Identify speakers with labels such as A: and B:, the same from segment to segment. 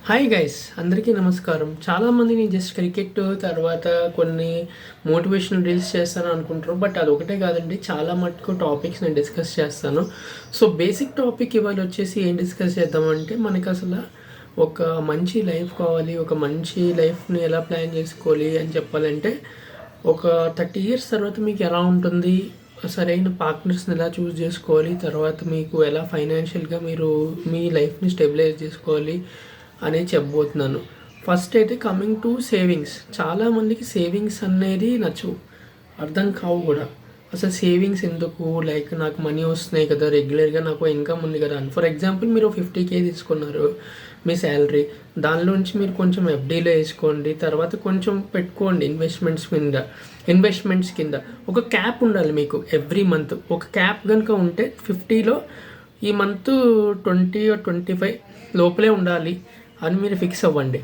A: Hi guys, అందరికీ నమస్కారం. చాలామంది నేను జస్ట్ క్రికెట్ తర్వాత కొన్ని మోటివేషనల్ రీల్స్ చేస్తాను అనుకుంటారు. బట్ అది ఒకటే కాదండి, చాలా మటుకు టాపిక్స్ నేను డిస్కస్ చేస్తాను. సో బేసిక్ టాపిక్ ఇవాళ వచ్చేసి ఏం డిస్కస్ చేద్దామంటే, మనకి అసలు ఒక మంచి లైఫ్ కావాలి, ఒక మంచి లైఫ్ని ఎలా ప్లాన్ చేసుకోవాలి అని చెప్పాలంటే, ఒక 30 ఇయర్స్ తర్వాత మీకు ఎలా ఉంటుంది, సరైన పార్ట్నర్స్ని ఎలా చూస్ చేసుకోవాలి, తర్వాత మీకు ఎలా ఫైనాన్షియల్గా మీరు మీ లైఫ్ని స్టెబిలైజ్ చేసుకోవాలి అనేది చెప్పబోతున్నాను. ఫస్ట్ అయితే కమింగ్ టు సేవింగ్స్. చాలామందికి సేవింగ్స్ అనేది నచ్చవు, అర్థం కావు కూడా. అసలు సేవింగ్స్ ఎందుకు, లైక్ నాకు మనీ వస్తున్నాయి కదా, రెగ్యులర్గా నాకు ఇన్కమ్ ఉంది కదా అని. ఫర్ ఎగ్జాంపుల్ మీరు 50K తీసుకున్నారు మీ శాలరీ, దానిలోంచి మీరు కొంచెం ఎఫ్డీలో వేసుకోండి, తర్వాత కొంచెం పెట్టుకోండి ఇన్వెస్ట్మెంట్స్ కింద. ఒక క్యాప్ ఉండాలి మీకు ఎవ్రీ మంత్. ఒక క్యాప్ కనుక ఉంటే 50లో ఈ మంత్ 20 or 25 లోపలే ఉండాలి అని మీరు ఫిక్స్ అవ్వండి.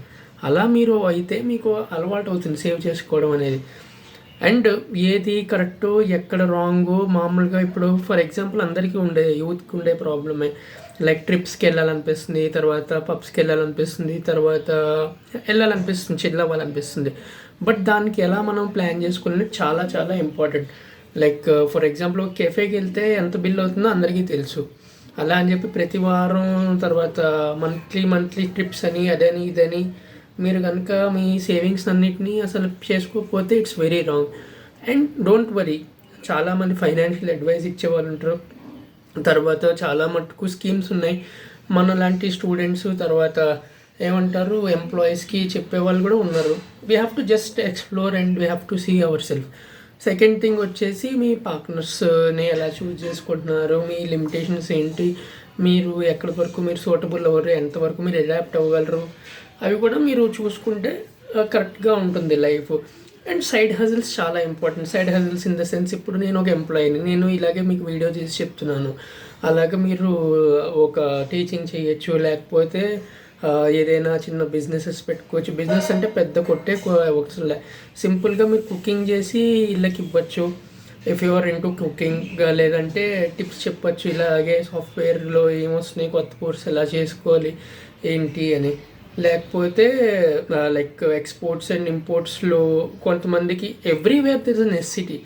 A: అలా మీరు అయితే మీకు అలవాటు అవుతుంది సేవ్ చేసుకోవడం అనేది. అండ్ ఏది కరెక్ట్ ఎక్కడ రాంగు, మామూలుగా ఇప్పుడు ఫర్ ఎగ్జాంపుల్ అందరికీ యూత్కి ఉండే ప్రాబ్లమే, లైక్ ట్రిప్స్కి వెళ్ళాలనిపిస్తుంది, తర్వాత పబ్స్కి వెళ్ళాలనిపిస్తుంది, తర్వాత చిల్ అవ్వాలనిపిస్తుంది. బట్ దానికి ఎలా మనం ప్లాన్ చేసుకోవాలని చాలా చాలా ఇంపార్టెంట్. లైక్ ఫర్ ఎగ్జాంపుల్ కెఫేకి వెళ్తే ఎంత బిల్ అవుతుందో అందరికీ తెలుసు. అలా అని చెప్పి ప్రతి వారం తర్వాత మంత్లీ ట్రిప్స్ అని అదని ఇదని మీరు కనుక మీ సేవింగ్స్ అన్నిటినీ అసలు చేసుకోకపోతే it's very wrong. And don't worry, చాలామంది ఫైనాన్షియల్ అడ్వైస్ ఇచ్చేవాళ్ళు ఉంటారు, తర్వాత చాలా మటుకు స్కీమ్స్ ఉన్నాయి. మన లాంటి స్టూడెంట్స్ తర్వాత ఏమంటారు ఎంప్లాయీస్కి చెప్పేవాళ్ళు కూడా ఉన్నారు. We have to just explore and we have to see our self. Second thing వచ్చేసి మీ పార్ట్నర్స్ని ఎలా చూస్ చేసుకుంటున్నారు, మీ లిమిటేషన్స్ ఏంటి, మీరు ఎక్కడి వరకు మీరు సూటబుల్ అవ్వరు, ఎంతవరకు మీరు అడాప్ట్ అవ్వగలరు, అవి కూడా మీరు చూసుకుంటే కరెక్ట్గా ఉంటుంది లైఫ్. అండ్ సైడ్ హజిల్స్ చాలా important. Side hustles in the sense, ఇప్పుడు నేను ఒక ఎంప్లాయీని, నేను ఇలాగే మీకు వీడియో చేసి చెప్తున్నాను. అలాగే మీరు ఒక టీచింగ్ చేయొచ్చు, లేకపోతే ఏదైనా చిన్న బిజినెసెస్ పెట్టుకోవచ్చు. బిజినెస్ అంటే పెద్ద కొట్టే ఒకసారి సింపుల్గా మీరు కుకింగ్ చేసి ఇళ్ళకి ఇవ్వచ్చు ఇఫ్ యువర్ ఇంటూ కుకింగ్. లేదంటే టిప్స్ చెప్పచ్చు, ఇలాగే సాఫ్ట్వేర్లో ఏమొస్తున్నాయి కొత్త కోర్స్ ఎలా చేసుకోవాలి ఏంటి అని. లేకపోతే లైక్ ఎక్స్పోర్ట్స్ అండ్ ఇంపోర్ట్స్లో కొంతమందికి everywhere there is a necessity.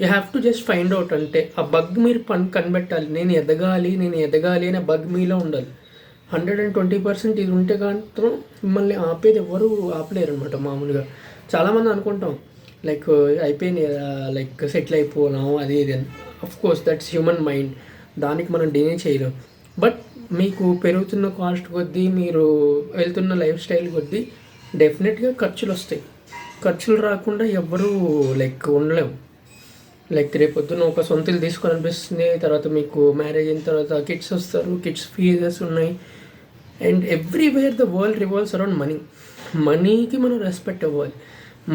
A: You have to just find out. అంటే ఆ బగ్ మీరు కనిపెట్టాలి. నేను ఎదగాలి అనే బగ్ మీలో ఉండాలి. 120% ఇది ఉంటే మాత్రం మిమ్మల్ని ఆపేది ఎవరు ఆపలేరు అనమాట. మామూలుగా చాలామంది అనుకుంటాం లైక్ అయిపోయింది కదా, లైక్ సెటిల్ అయిపోనాము అది ఇది అని. అఫ్కోర్స్ దట్స్ హ్యూమన్ మైండ్, దానికి మనం డినే చేయలేం. బట్ మీకు పెరుగుతున్న కాస్ట్ కొద్దీ, మీరు వెళ్తున్న లైఫ్ స్టైల్ కొద్దీ డెఫినెట్గా ఖర్చులు వస్తాయి. ఖర్చులు రాకుండా ఎవ్వరూ లైక్ ఉండలేము. లైక్ రేపొద్దున ఒక సొంత ఇల్లు తీసుకోవాలనిపిస్తుంది, తర్వాత మీకు మ్యారేజ్ అయిన తర్వాత కిడ్స్ వస్తారు, కిడ్స్ ఫీజెస్ ఉన్నాయి. And everywhere the world revolves around money. మనీకి మనం రెస్పెక్ట్ ఇవ్వాలి.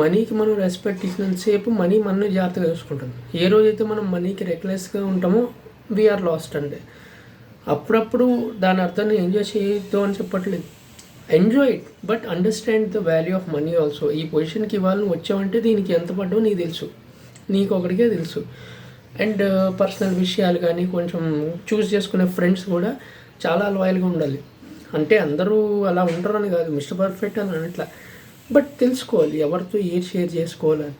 A: మనీకి మనం రెస్పెక్ట్ ఇచ్చినంతసేపు మనీ మనని జాగ్రత్తగా చూసుకుంటుంది. ఏ రోజైతే మనం మనీకి రెక్లెస్గా ఉంటామో వీఆర్ లాస్ట్. అంటే అప్పుడప్పుడు దాని అర్థాన్ని ఎంజాయ్ చేయొద్దు అని చెప్పట్లేదు, enjoy it, but understand the value of money also. ఈ పొజిషన్కి ఇవాళ నువ్వు వచ్చావంటే దీనికి ఎంత పడ్డో నీకు తెలుసు, నీకు ఒకటికే తెలుసు. అండ్ పర్సనల్ విషయాలు కానీ కొంచెం చూస్ చేసుకునే ఫ్రెండ్స్ కూడా చాలా లాయల్గా ఉండాలి. అంటే అందరూ అలా ఉంటారని కాదు, మిస్టర్ పర్ఫెక్ట్ అని అనట్లా, బట్ తెలుసుకోవాలి ఎవరితో ఏది షేర్ చేసుకోవాలని.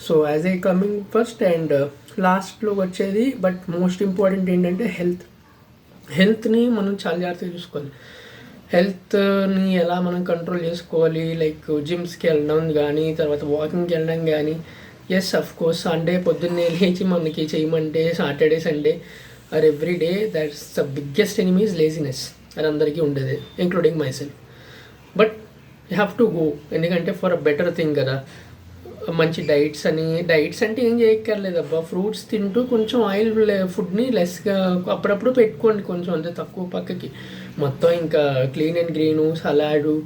A: So as a coming first and లాస్ట్లో వచ్చేది బట్ మోస్ట్ ఇంపార్టెంట్ ఏంటంటే హెల్త్ని మనం చాలా జాగ్రత్తగా చూసుకోవాలి. హెల్త్ని ఎలా మనం కంట్రోల్ చేసుకోవాలి, లైక్ జిమ్స్కి వెళ్ళడం కానీ, తర్వాత వాకింగ్కి వెళ్ళడం కానీ. ఎస్, అఫ్ కోర్స్ సండే పొద్దున్నే లేచి మనకి చేయమంటే Saturday Sunday or every day that's the biggest enemy is laziness. అది అందరికీ ఉండేది, including my self. But you have to go, ఎందుకంటే ఫర్ అ బెటర్ థింగ్ కదా. మంచి డైట్స్ అంటే ఏం చేయక్కర్లేదు అబ్బా, ఫ్రూట్స్ తింటూ కొంచెం ఆయిల్ ఫుడ్ని లెస్గా అప్పుడప్పుడు పెట్టుకోండి, కొంచెం అంతే తక్కువ పక్కకి. మొత్తం ఇంకా క్లీన్ అండ్ గ్రీను, సలాడు,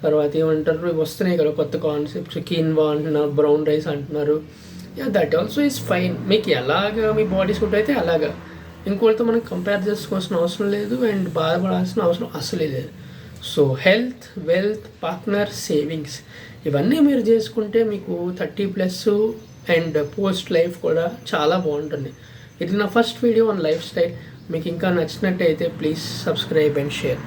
A: తర్వాత ఏమంటారు ఇవి వస్తున్నాయి కదా కొత్త కాన్సెప్ట్స్, కీన్వా అంటున్నారు, బ్రౌన్ రైస్ అంటున్నారు. That also is fine. మీకు ఎలాగా మీ బాడీ సూట్ అయితే అలాగా. ఇంకోటితో మనం కంపేర్ చేసుకోవాల్సిన అవసరం లేదు అండ్ బాధపడాల్సిన అవసరం అసలే లేదు. So health, wealth, partner, savings ఇవన్నీ మీరు చేసుకుంటే మీకు 30+ అండ్ పోస్ట్ లైఫ్ కూడా చాలా బాగుంటుంది. ఇది నా first video on life style. మీకు ఇంకా నచ్చినట్టయితే ప్లీజ్ సబ్స్క్రైబ్ అండ్ షేర్.